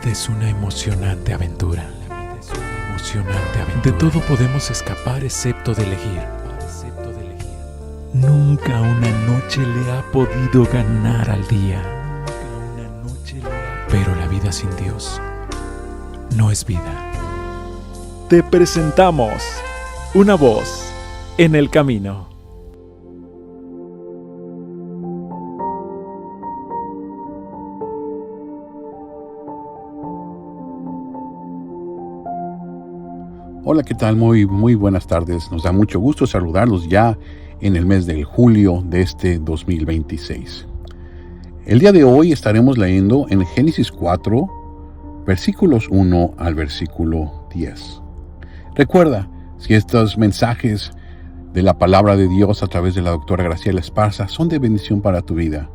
vida es una emocionante aventura. De todo podemos escapar excepto de elegir. Nunca una noche le ha podido ganar al día. Pero la vida sin Dios no es vida. Te presentamos Una Voz en el Camino. Hola, ¿qué tal? Muy buenas tardes. Nos da mucho gusto saludarlos ya en el mes de julio de este 2026. El día de hoy estaremos leyendo en Génesis 4, versículos 1 al versículo 10. Recuerda, si estos mensajes de la palabra de Dios a través de la doctora Graciela Esparza son de bendición para tu vida,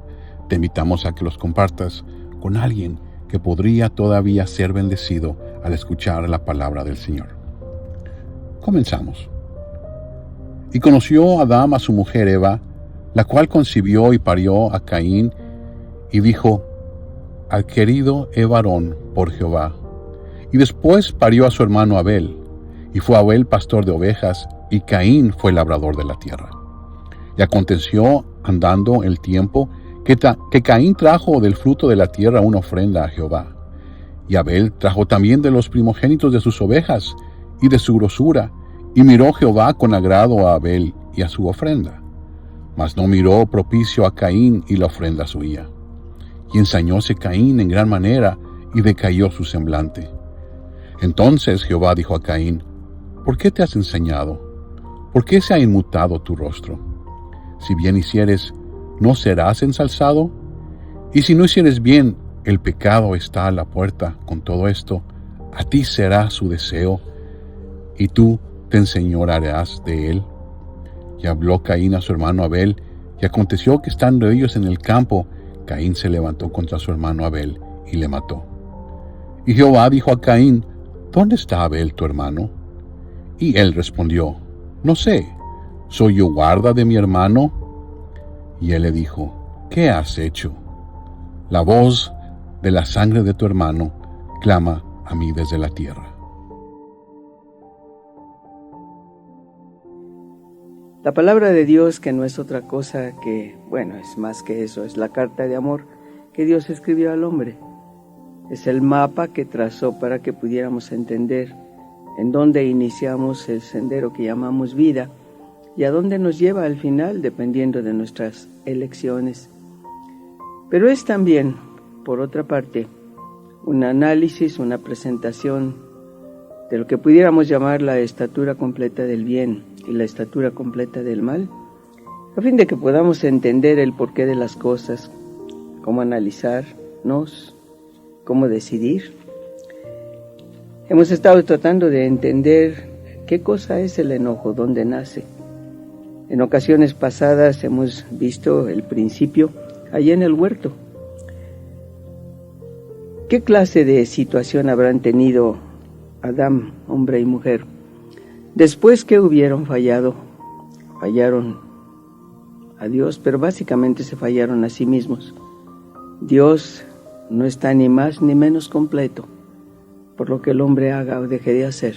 te invitamos a que los compartas con alguien que podría todavía ser bendecido al escuchar la palabra del Señor. Comenzamos. Y conoció Adán a su mujer Eva, la cual concibió y parió a Caín, y dijo: adquirido he varón por Jehová. Y después parió a su hermano Abel, y fue Abel pastor de ovejas, y Caín fue labrador de la tierra. Y aconteció, andando el tiempo, que Caín trajo del fruto de la tierra una ofrenda a Jehová. Y Abel trajo también de los primogénitos de sus ovejas, y de su grosura, y miró Jehová con agrado a Abel y a su ofrenda. Mas no miró propicio a Caín y la ofrenda suya. Y ensañóse Caín en gran manera, y decayó su semblante. Entonces Jehová dijo a Caín: ¿por qué te has ensañado? ¿Por qué se ha inmutado tu rostro? Si bien hicieres, ¿no serás ensalzado? Y si no hicieres bien, el pecado está a la puerta. Con todo esto, a ti será su deseo, y tú te enseñorearás de él. Y habló Caín a su hermano Abel, y aconteció que estando ellos en el campo, Caín se levantó contra su hermano Abel, y le mató. Y Jehová dijo a Caín: ¿dónde está Abel tu hermano? Y él respondió: no sé, ¿soy yo guarda de mi hermano? Y él le dijo: ¿qué has hecho? La voz de la sangre de tu hermano clama a mí desde la tierra. La palabra de Dios, que no es otra cosa que, es más que eso, es la carta de amor que Dios escribió al hombre. Es el mapa que trazó para que pudiéramos entender en dónde iniciamos el sendero que llamamos vida y a dónde nos lleva al final, dependiendo de nuestras elecciones. Pero es también, por otra parte, un análisis, una presentación de lo que pudiéramos llamar la estatura completa del bien y la estatura completa del mal, a fin de que podamos entender el porqué de las cosas, cómo analizarnos, cómo decidir. Hemos estado tratando de entender qué cosa es el enojo, dónde nace. En ocasiones pasadas hemos visto el principio allí en el huerto. ¿Qué clase de situación habrán tenido Adán, hombre y mujer, después que hubieron fallado? Fallaron a Dios, pero básicamente se fallaron a sí mismos. Dios no está ni más ni menos completo por lo que el hombre haga o deje de hacer.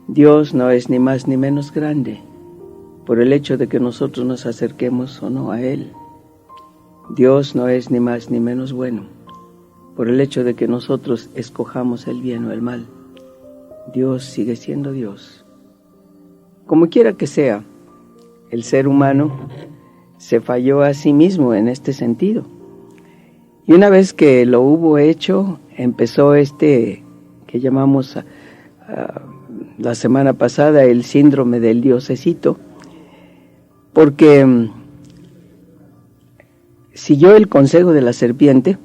Dios no es ni más ni menos grande por el hecho de que nosotros nos acerquemos o no a Él. Dios no es ni más ni menos bueno por el hecho de que nosotros escojamos el bien o el mal. Dios sigue siendo Dios. Como quiera que sea, el ser humano se falló a sí mismo en este sentido. Y una vez que lo hubo hecho, empezó que llamamos la semana pasada el síndrome del diosecito, porque siguió el consejo de la serpiente,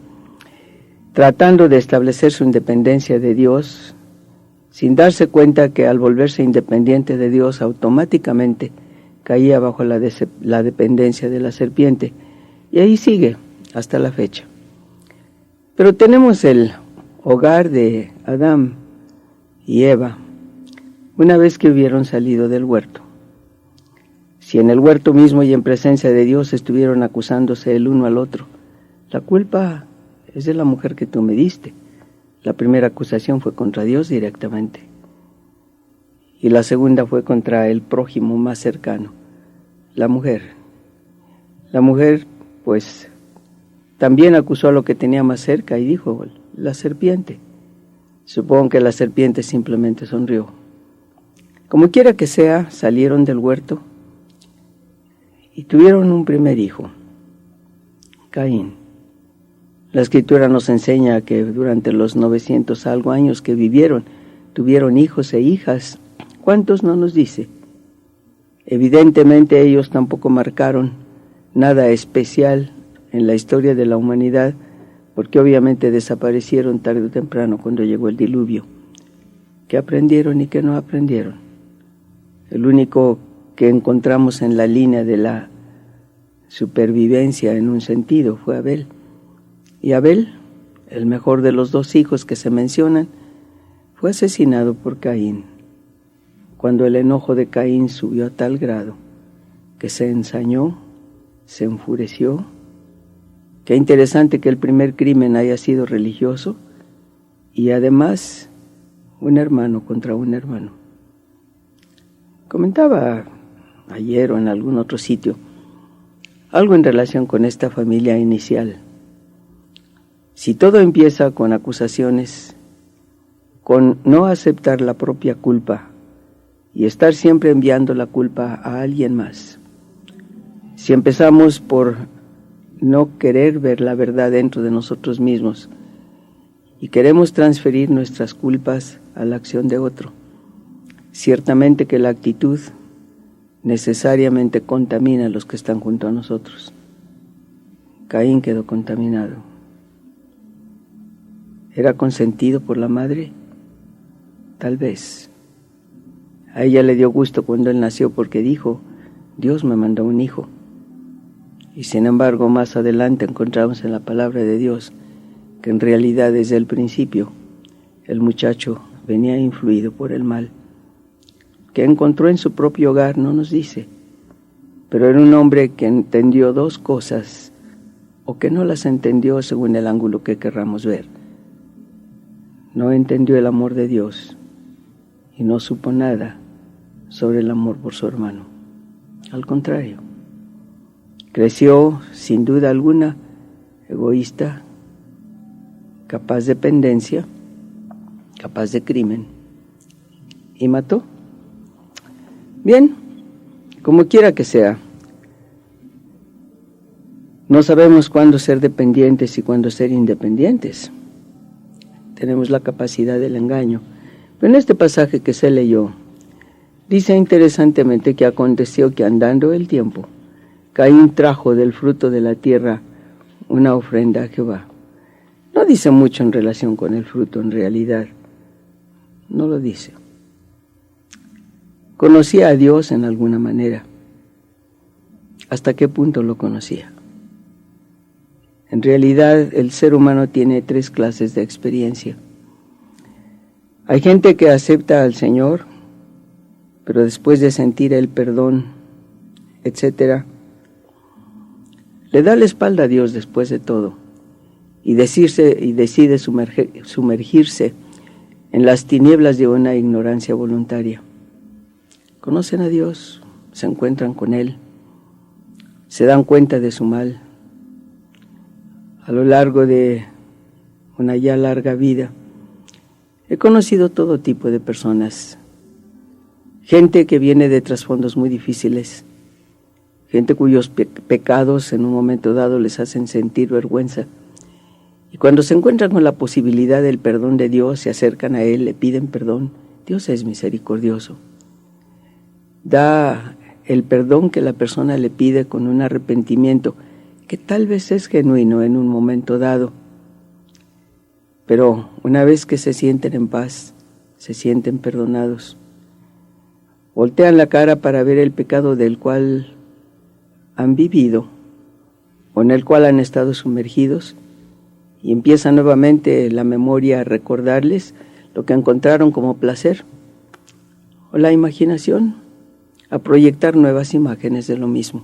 tratando de establecer su independencia de Dios, sin darse cuenta que al volverse independiente de Dios automáticamente caía bajo la dependencia de la serpiente, y ahí sigue hasta la fecha. Pero tenemos el hogar de Adán y Eva, una vez que hubieron salido del huerto. Si en el huerto mismo y en presencia de Dios estuvieron acusándose el uno al otro, la culpa es de la mujer que tú me diste, La primera acusación fue contra Dios directamente. Y la segunda fue contra el prójimo más cercano, la mujer. La mujer, pues, también acusó a lo que tenía más cerca y dijo, la serpiente. Supongo que la serpiente simplemente sonrió. Como quiera que sea, salieron del huerto y tuvieron un primer hijo, Caín. La Escritura nos enseña que durante los 900 algo años que vivieron, tuvieron hijos e hijas. ¿Cuántos no nos dice? Evidentemente ellos tampoco marcaron nada especial en la historia de la humanidad, porque obviamente desaparecieron tarde o temprano cuando llegó el diluvio. ¿Qué aprendieron y qué no aprendieron? El único que encontramos en la línea de la supervivencia en un sentido fue Abel. Y Abel, el mejor de los dos hijos que se mencionan, fue asesinado por Caín, cuando el enojo de Caín subió a tal grado que se ensañó, se enfureció. Qué interesante que el primer crimen haya sido religioso y además un hermano contra un hermano. Comentaba ayer o en algún otro sitio algo en relación con esta familia inicial. Si todo empieza con acusaciones, con no aceptar la propia culpa y estar siempre enviando la culpa a alguien más, si empezamos por no querer ver la verdad dentro de nosotros mismos y queremos transferir nuestras culpas a la acción de otro, ciertamente que la actitud necesariamente contamina a los que están junto a nosotros. Caín quedó contaminado. ¿Era consentido por la madre? Tal vez. A ella le dio gusto cuando él nació porque dijo, Dios me mandó un hijo. Y sin embargo, más adelante encontramos en la palabra de Dios que en realidad desde el principio el muchacho venía influido por el mal. Que encontró en su propio hogar no nos dice, pero era un hombre que entendió dos cosas o que no las entendió según el ángulo que querramos ver. No entendió el amor de Dios y no supo nada sobre el amor por su hermano. Al contrario, creció sin duda alguna egoísta, capaz de pendencia, capaz de crimen y mató. Bien, como quiera que sea, no sabemos cuándo ser dependientes y cuándo ser independientes. Tenemos la capacidad del engaño. Pero en este pasaje que se leyó, dice interesantemente que aconteció que andando el tiempo, Caín trajo del fruto de la tierra una ofrenda a Jehová. No dice mucho en relación con el fruto en realidad. No lo dice. Conocía a Dios en alguna manera. ¿Hasta qué punto lo conocía? En realidad, el ser humano tiene tres clases de experiencia. Hay gente que acepta al Señor, pero después de sentir el perdón, etc., le da la espalda a Dios después de todo y decide sumergirse en las tinieblas de una ignorancia voluntaria. Conocen a Dios, se encuentran con Él, se dan cuenta de su mal. A lo largo de una ya larga vida, he conocido todo tipo de personas, gente que viene de trasfondos muy difíciles, gente cuyos pecados en un momento dado les hacen sentir vergüenza, y cuando se encuentran con la posibilidad del perdón de Dios, se acercan a Él, le piden perdón. Dios es misericordioso. Da el perdón que la persona le pide con un arrepentimiento que tal vez es genuino en un momento dado, pero una vez que se sienten en paz, se sienten perdonados, voltean la cara para ver el pecado del cual han vivido o en el cual han estado sumergidos y empieza nuevamente la memoria a recordarles lo que encontraron como placer o la imaginación a proyectar nuevas imágenes de lo mismo.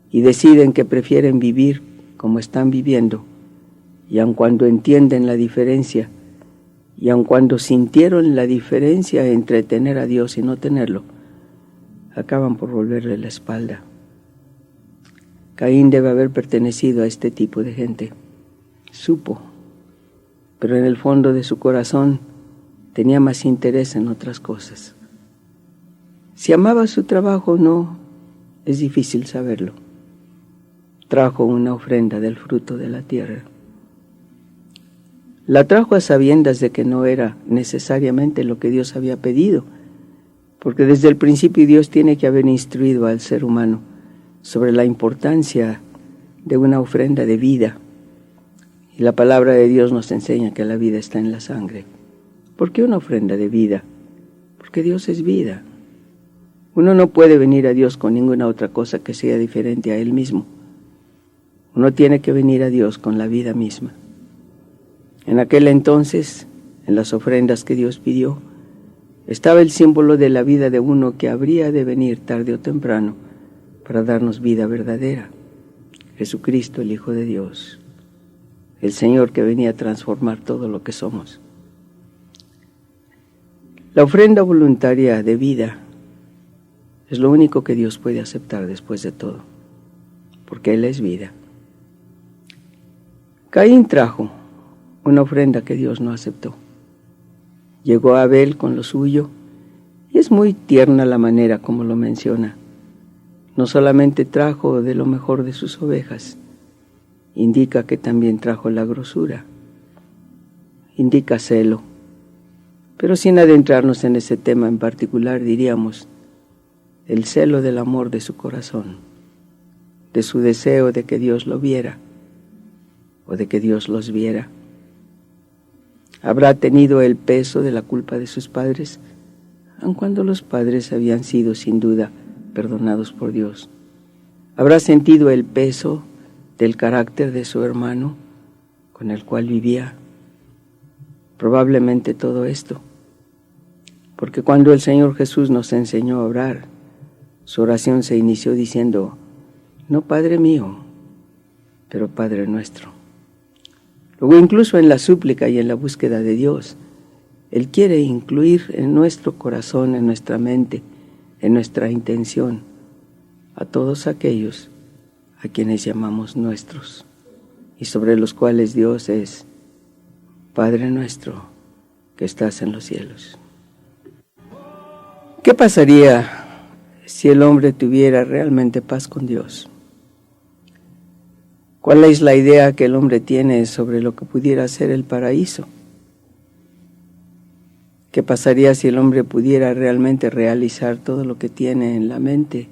Y deciden que prefieren vivir como están viviendo y aun cuando entienden la diferencia, y aun cuando sintieron la diferencia entre tener a Dios y no tenerlo, acaban por volverle la espalda. Caín debe haber pertenecido a este tipo de gente. Supo, pero en el fondo de su corazón tenía más interés en otras cosas. Si amaba su trabajo o no, es difícil saberlo. Trajo una ofrenda del fruto de la tierra. La trajo a sabiendas de que no era necesariamente lo que Dios había pedido, porque desde el principio Dios tiene que haber instruido al ser humano sobre la importancia de una ofrenda de vida. Y la palabra de Dios nos enseña que la vida está en la sangre. ¿Por qué una ofrenda de vida? Porque Dios es vida. Uno no puede venir a Dios con ninguna otra cosa que sea diferente a Él mismo. Uno tiene que venir a Dios con la vida misma. En aquel entonces, en las ofrendas que Dios pidió, estaba el símbolo de la vida de uno que habría de venir tarde o temprano para darnos vida verdadera. Jesucristo, el Hijo de Dios, el Señor que venía a transformar todo lo que somos. La ofrenda voluntaria de vida es lo único que Dios puede aceptar después de todo, porque Él es vida. Caín trajo una ofrenda que Dios no aceptó. Llegó Abel con lo suyo, y es muy tierna la manera como lo menciona. No solamente trajo de lo mejor de sus ovejas, indica que también trajo la grosura, indica celo. Pero sin adentrarnos en ese tema en particular, diríamos el celo del amor de su corazón, de su deseo de que Dios lo viera o de que Dios los viera. ¿Habrá tenido el peso de la culpa de sus padres, aun cuando los padres habían sido sin duda perdonados por Dios? ¿Habrá sentido el peso del carácter de su hermano con el cual vivía? Probablemente todo esto, porque cuando el Señor Jesús nos enseñó a orar, su oración se inició diciendo, no Padre mío, pero Padre nuestro. Luego, incluso en la súplica y en la búsqueda de Dios, Él quiere incluir en nuestro corazón, en nuestra mente, en nuestra intención, a todos aquellos a quienes llamamos nuestros, y sobre los cuales Dios es Padre nuestro que estás en los cielos. ¿Qué pasaría si el hombre tuviera realmente paz con Dios? ¿Cuál es la idea que el hombre tiene sobre lo que pudiera ser el paraíso? ¿Qué pasaría si el hombre pudiera realmente realizar todo lo que tiene en la mente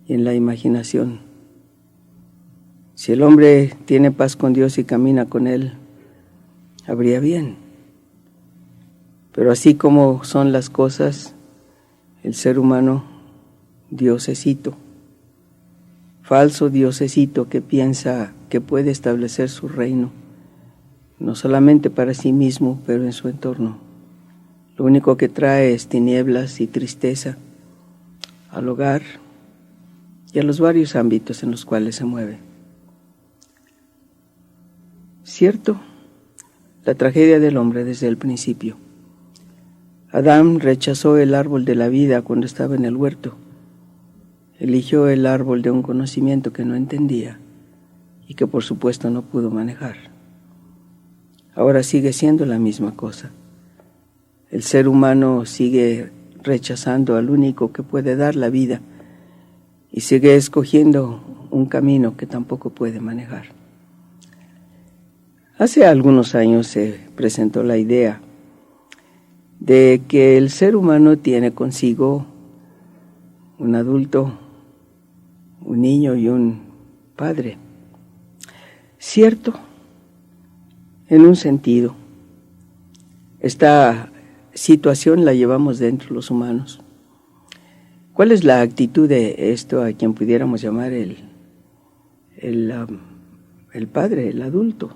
y en la imaginación? Si el hombre tiene paz con Dios y camina con Él, habría bien. Pero así como son las cosas, el ser humano, diosecito, falso diosecito que piensa que puede establecer su reino, no solamente para sí mismo, pero en su entorno. Lo único que trae es tinieblas y tristeza al hogar y a los varios ámbitos en los cuales se mueve. Cierto, la tragedia del hombre desde el principio. Adán rechazó el árbol de la vida cuando estaba en el huerto. Eligió el árbol de un conocimiento que no entendía y que por supuesto no pudo manejar. Ahora sigue siendo la misma cosa. El ser humano sigue rechazando al único que puede dar la vida y sigue escogiendo un camino que tampoco puede manejar. Hace algunos años se presentó la idea de que el ser humano tiene consigo un adulto, un niño y un padre. Cierto, en un sentido. Esta situación la llevamos dentro los humanos. ¿Cuál es la actitud de esto a quien pudiéramos llamar el padre, el adulto?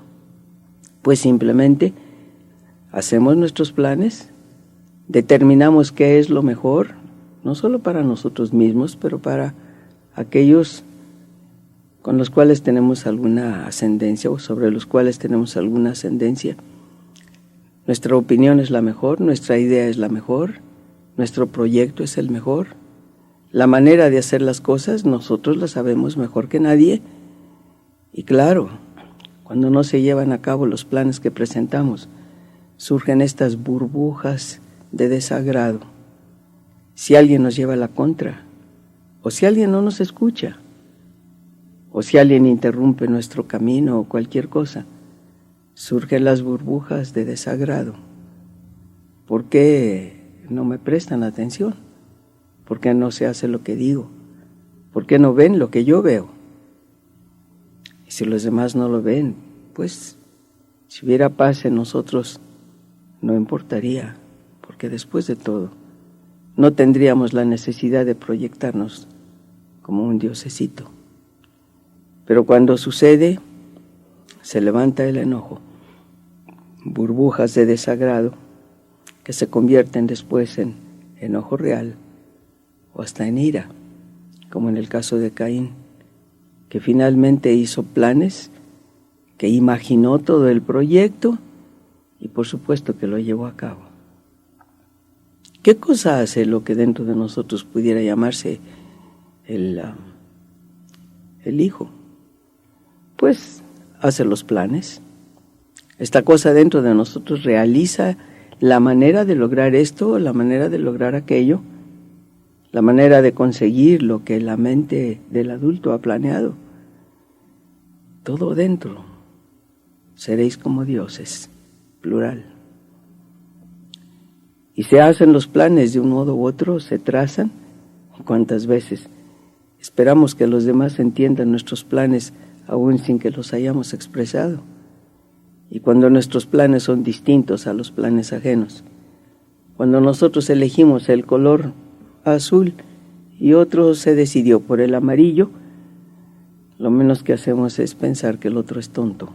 Pues simplemente hacemos nuestros planes, determinamos qué es lo mejor, no solo para nosotros mismos, pero para aquellos con los cuales tenemos alguna ascendencia o sobre los cuales tenemos alguna ascendencia. Nuestra opinión es la mejor, nuestra idea es la mejor, nuestro proyecto es el mejor. La manera de hacer las cosas nosotros la sabemos mejor que nadie. Y claro, cuando no se llevan a cabo los planes que presentamos, surgen estas burbujas de desagrado. Si alguien nos lleva a la contra, o si alguien no nos escucha, o si alguien interrumpe nuestro camino o cualquier cosa, surgen las burbujas de desagrado. ¿Por qué no me prestan atención? ¿Por qué no se hace lo que digo? ¿Por qué no ven lo que yo veo? Y si los demás no lo ven, pues si hubiera paz en nosotros, no importaría, porque después de todo, no tendríamos la necesidad de proyectarnos como un diosecito. Pero cuando sucede, se levanta el enojo, burbujas de desagrado que se convierten después en enojo real o hasta en ira, como en el caso de Caín, que finalmente hizo planes, que imaginó todo el proyecto y por supuesto que lo llevó a cabo. ¿Qué cosa hace lo que dentro de nosotros pudiera llamarse el hijo? Pues hace los planes. Esta cosa dentro de nosotros realiza la manera de lograr esto, la manera de lograr aquello, la manera de conseguir lo que la mente del adulto ha planeado. Todo dentro. Seréis como dioses, plural. Y se hacen los planes de un modo u otro, se trazan. ¿Cuántas veces esperamos que los demás entiendan nuestros planes aún sin que los hayamos expresado? Y cuando nuestros planes son distintos a los planes ajenos, cuando nosotros elegimos el color azul y otro se decidió por el amarillo, lo menos que hacemos es pensar que el otro es tonto,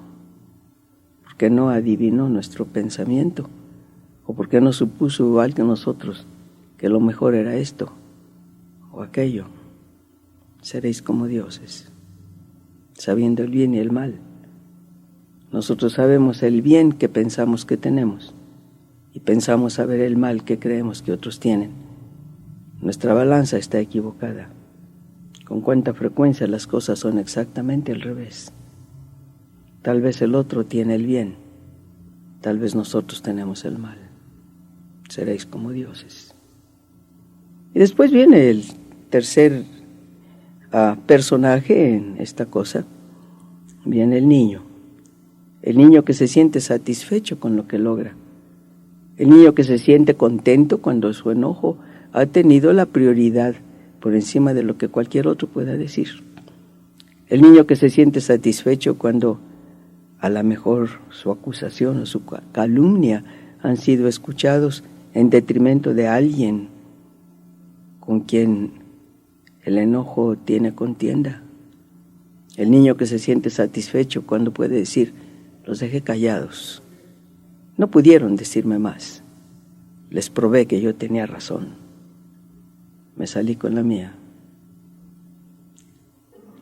porque no adivinó nuestro pensamiento, o porque no supuso igual que nosotros que lo mejor era esto o aquello. Seréis como dioses, sabiendo el bien y el mal. Nosotros sabemos el bien que pensamos que tenemos y pensamos saber el mal que creemos que otros tienen. Nuestra balanza está equivocada. Con cuánta frecuencia las cosas son exactamente al revés. Tal vez el otro tiene el bien, tal vez nosotros tenemos el mal. Seréis como dioses. Y después viene el tercer personaje en esta cosa. Viene el niño que se siente satisfecho con lo que logra, el niño que se siente contento cuando su enojo ha tenido la prioridad por encima de lo que cualquier otro pueda decir, el niño que se siente satisfecho cuando a lo mejor su acusación o su calumnia han sido escuchados en detrimento de alguien con quien el enojo tiene contienda, el niño que se siente satisfecho cuando puede decir: los dejé callados, no pudieron decirme más, les probé que yo tenía razón, me salí con la mía.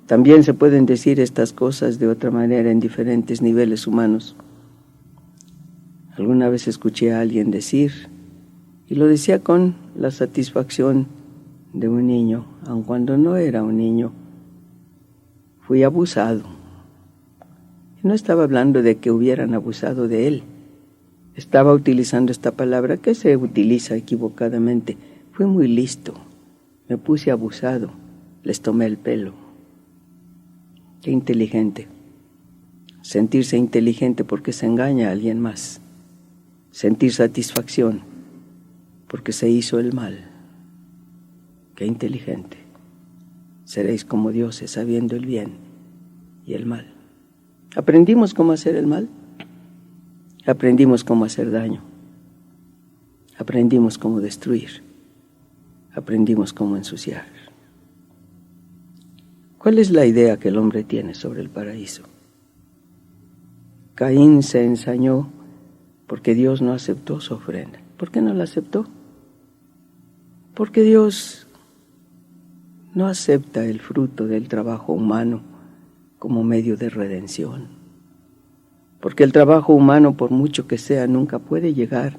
También se pueden decir estas cosas de otra manera en diferentes niveles humanos. Alguna vez escuché a alguien decir, y lo decía con la satisfacción de un niño, aun cuando no era un niño: fui abusado. No estaba hablando de que hubieran abusado de él. Estaba utilizando esta palabra que se utiliza equivocadamente. Fui muy listo. Me puse abusado. Les tomé el pelo. Qué inteligente. Sentirse inteligente porque se engaña a alguien más. Sentir satisfacción porque se hizo el mal. Qué inteligente. Seréis como dioses sabiendo el bien y el mal. ¿Aprendimos cómo hacer el mal? Aprendimos cómo hacer daño. Aprendimos cómo destruir. Aprendimos cómo ensuciar. ¿Cuál es la idea que el hombre tiene sobre el paraíso? Caín se ensañó porque Dios no aceptó su ofrenda. ¿Por qué no la aceptó? Porque Dios no acepta el fruto del trabajo humano como medio de redención. Porque el trabajo humano, por mucho que sea, nunca puede llegar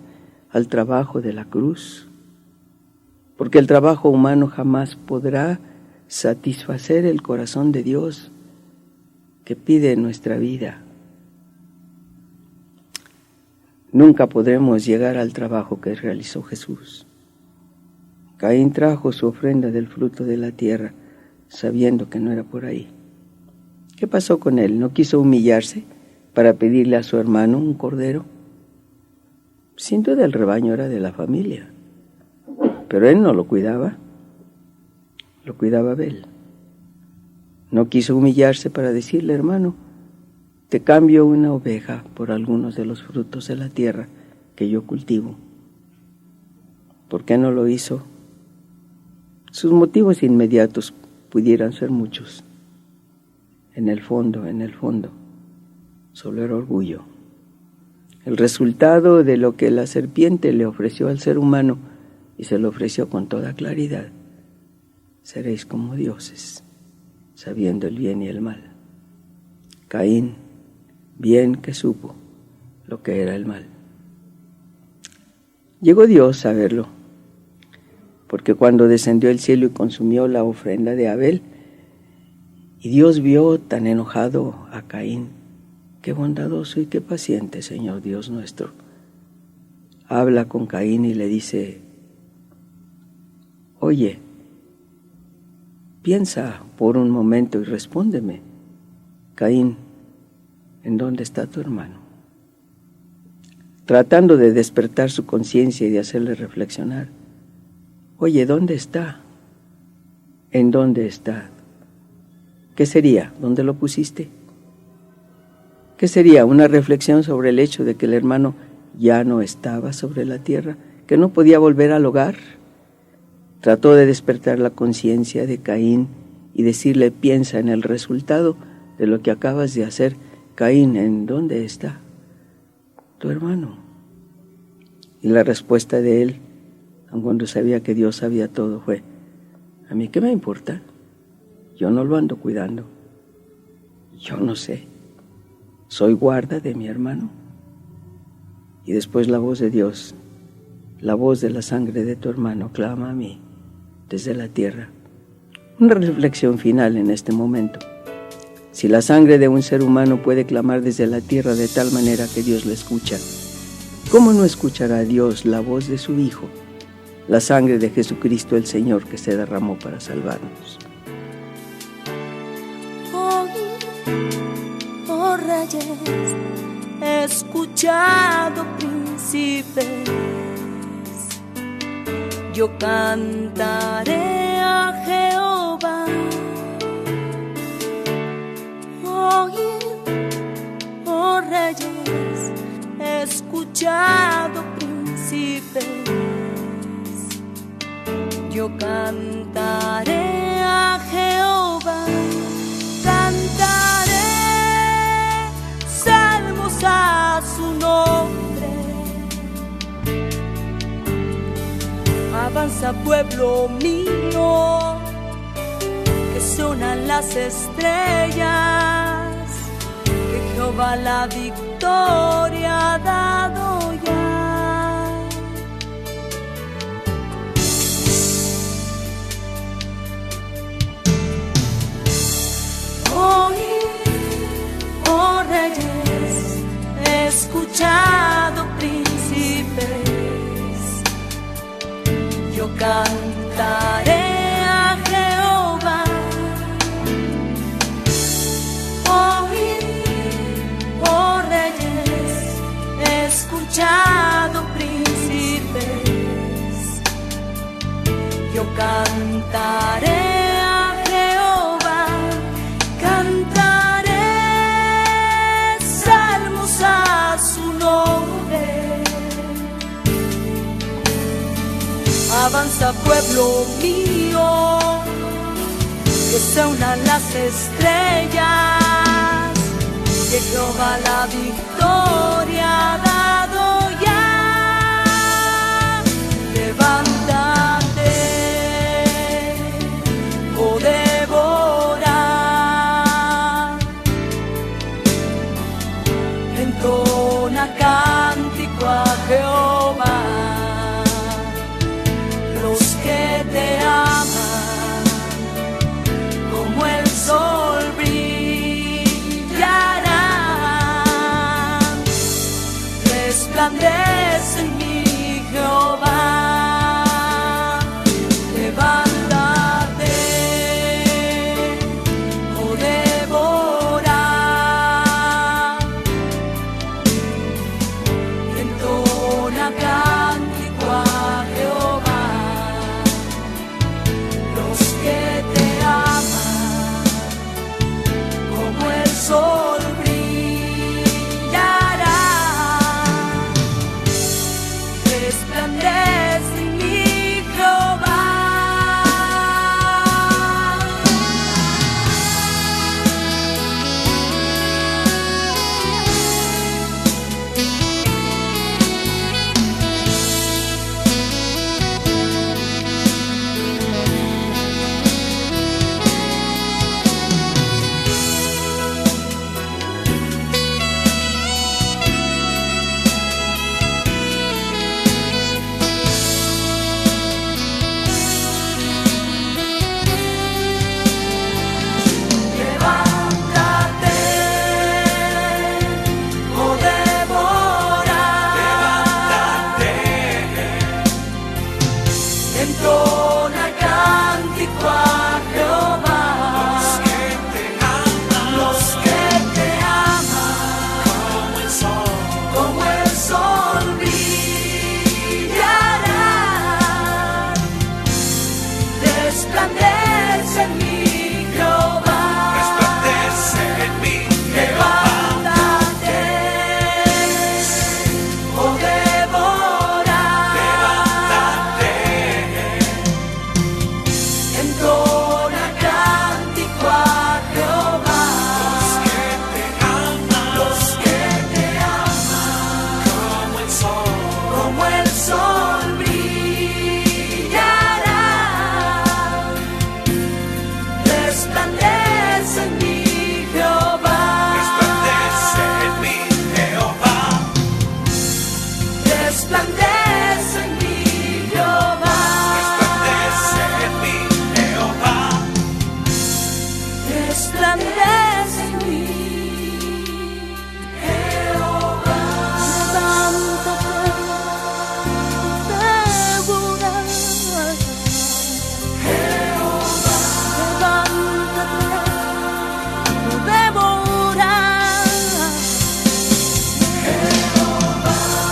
al trabajo de la cruz. Porque el trabajo humano jamás podrá satisfacer el corazón de Dios que pide nuestra vida. Nunca podremos llegar al trabajo que realizó Jesús. Caín trajo su ofrenda del fruto de la tierra, sabiendo que no era por ahí. ¿Qué pasó con él? ¿No quiso humillarse para pedirle a su hermano un cordero? Sin duda el rebaño era de la familia, pero él no lo cuidaba Abel. No quiso humillarse para decirle: hermano, te cambio una oveja por algunos de los frutos de la tierra que yo cultivo. ¿Por qué no lo hizo? Sus motivos inmediatos pudieran ser muchos. En el fondo, solo era orgullo. El resultado de lo que la serpiente le ofreció al ser humano, y se lo ofreció con toda claridad: seréis como dioses, sabiendo el bien y el mal. Caín, bien que supo lo que era el mal. Llegó Dios a verlo, porque cuando descendió el cielo y consumió la ofrenda de Abel, y Dios vio tan enojado a Caín, qué bondadoso y qué paciente, Señor Dios nuestro. Habla con Caín y le dice: oye, piensa por un momento y respóndeme. Caín, ¿en dónde está tu hermano? Tratando de despertar su conciencia y de hacerle reflexionar. Oye, ¿dónde está? ¿En dónde está? ¿Qué sería? ¿Dónde lo pusiste? ¿Qué sería? Una reflexión sobre el hecho de que el hermano ya no estaba sobre la tierra, que no podía volver al hogar. Trató de despertar la conciencia de Caín y decirle: piensa en el resultado de lo que acabas de hacer. Caín, ¿en dónde está tu hermano? Y la respuesta de él, aun cuando sabía que Dios sabía todo, fue: ¿a mí qué me importa? Yo no lo ando cuidando. Yo no sé. Soy guarda de mi hermano. Y después la voz de Dios, la voz de la sangre de tu hermano, clama a mí desde la tierra. Una reflexión final en este momento. Si la sangre de un ser humano puede clamar desde la tierra de tal manera que Dios la escucha, ¿cómo no escuchará Dios la voz de su Hijo, la sangre de Jesucristo el Señor que se derramó para salvarnos? Oh reyes, he escuchado príncipes, yo cantaré a Jehová. Oh reyes, he escuchado príncipes, yo cantaré a Jehová. Cantaré salmos a su nombre. Avanza, pueblo mío, que sonan las estrellas, que Jehová la victoria ha dado ya. Oh reyes, he escuchado príncipes, yo cantaré a Jehová. Oh reyes, he escuchado príncipes, yo cantaré. Avanza, pueblo mío, que se unan las estrellas, que Jehová la victoria ha dado ya. Levántate, oh Débora, entona cántico a Jehová. Los que te aman, como el sol brillarán, resplandece en mí, Jehová. Levántate, oh Débora, entona cántico a Jehová. Los que te aman, como el sol brillarán, resplandece en mí, Jehová. Levántate, oh Débora, entona cántico a Jehová. Los que te aman, como el sol brillarán, resplandece en mí, Jehová. Levántate, oh Débora, entona cántico a Jehová. Los que te aman, como el sol brillarán, resplandece en mí, Jehová. Resplandece en mí, Jehová. Resplandece en mí, Jehová.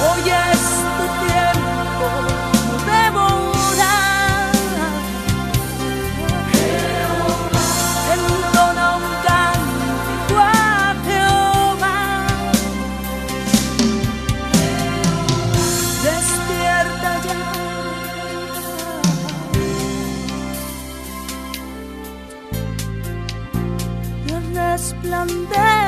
Hoy es tu tiempo, Débora. Entona un cántico a Jehová. Despierta ya, y resplandece